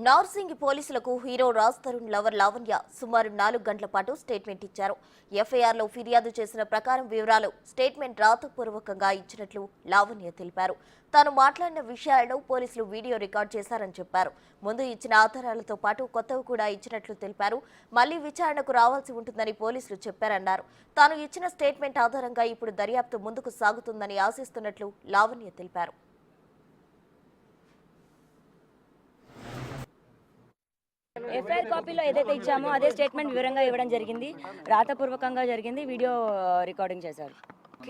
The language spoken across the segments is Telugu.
నార్సింగి పోలీసులకు హీరో రాజ్ తరుణ్ లవర్ లావణ్య సుమారు 4 గంటల పాటు స్టేట్మెంట్ ఇచ్చారు. ఎఫ్ఐఆర్లో ఫిర్యాదు చేసిన ప్రకారం వివరాలు స్టేట్మెంట్ రాతపూర్వకంగా ఇచ్చినట్లు లావణ్య తెలిపారు. తాను మాట్లాడిన విషయాలను పోలీసులు వీడియో రికార్డ్ చేశారని చెప్పారు. ముందు ఇచ్చిన ఆధారాలతో పాటు కొత్తవి కూడా ఇచ్చినట్లు తెలిపారు. మళ్లీ విచారణకు రావాల్సి ఉంటుందని పోలీసులు చెప్పారన్నారు. తాను ఇచ్చిన స్టేట్మెంట్ ఆధారంగా ఇప్పుడు దర్యాప్తు ముందుకు సాగుతుందని ఆశిస్తున్నట్లు లావణ్య తెలిపారు. ఎఫ్ఐఆర్ కాపీలో ఏదైతే ఇచ్చామో అదే స్టేట్మెంట్ వివరంగా ఇవ్వడం జరిగింది. రాతపూర్వకంగా జరిగింది. వీడియో రికార్డింగ్ చేశారు.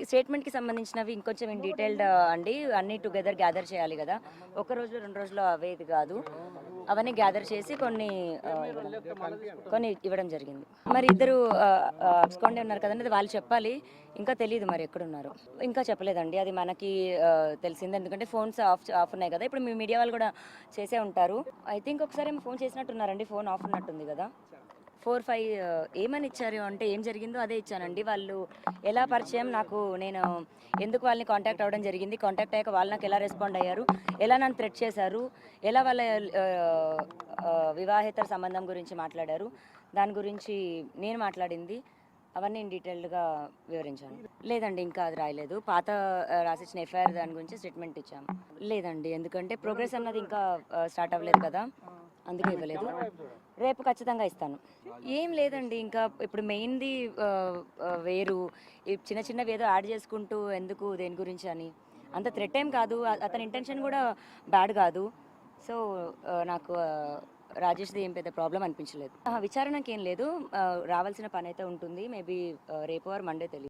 స్టేట్మెంట్కి సంబంధించినవి ఇంకొంచెం ఇన్ డీటెయిల్డ్ అండి. అన్నీ టుగెదర్ గ్యాదర్ చేయాలి కదా. ఒక రోజులో 2 రోజుల్లో అవేది కాదు. అవన్నీ గ్యాదర్ చేసి కొన్ని ఇవ్వడం జరిగింది. మరి ఇద్దరు అబ్స్కాండ్ ఉన్నారు కదండి, వాళ్ళు చెప్పాలి. ఇంకా తెలియదు మరి ఎక్కడున్నారు, ఇంకా చెప్పలేదండి. అది మనకి తెలిసింది, ఎందుకంటే ఫోన్స్ ఆఫ్ ఉన్నాయి కదా. ఇప్పుడు మీ మీడియా వాళ్ళు కూడా చేసే ఉంటారు. ఐ థింక్ ఒకసారి ఏమో ఫోన్ చేసినట్టున్నారండి. ఫోన్ ఆఫ్ ఉన్నట్టుంది కదా. 4-5 ఏమని ఇచ్చారు అంటే ఏం జరిగిందో అదే ఇచ్చానండి. వాళ్ళు ఎలా పరిచయం, నేను ఎందుకు వాళ్ళని కాంటాక్ట్ అవ్వడం జరిగింది, కాంటాక్ట్ అయ్యాక వాళ్ళు నాకు ఎలా రెస్పాండ్ అయ్యారు, ఎలా నన్ను థ్రెట్ చేశారు, ఎలా వాళ్ళ వివాహేతర సంబంధం గురించి మాట్లాడారు, దాని గురించి నేను మాట్లాడింది, అవన్నీ డీటెయిల్డ్గా వివరించాను. లేదండి, ఇంకా అది రాయలేదు. పాత రాసిచ్చిన ఎఫ్ఐఆర్ దాని గురించి స్టేట్మెంట్ ఇచ్చాము. లేదండి, ఎందుకంటే ప్రోగ్రెస్ అన్నది ఇంకా స్టార్ట్ అవ్వలేదు కదా, అందుకే ఇవ్వలేదు. రేపు ఖచ్చితంగా ఇస్తాను. ఏం లేదండి, ఇంకా ఇప్పుడు మెయిన్ది వేరు, చిన్న చిన్నవి ఏదో యాడ్ చేసుకుంటూ ఎందుకు దేని గురించి అని, అంత థ్రెట్ ఏం కాదు. అతని ఇంటెన్షన్ కూడా బ్యాడ్ కాదు. సో నాకు రాజేష్ది ఏం పెద్ద ప్రాబ్లం అనిపించలేదు. విచారణకి ఏం లేదు, రావాల్సిన పని అయితే ఉంటుంది. మేబీ రేపు ఆర్ మండే తెలియదు.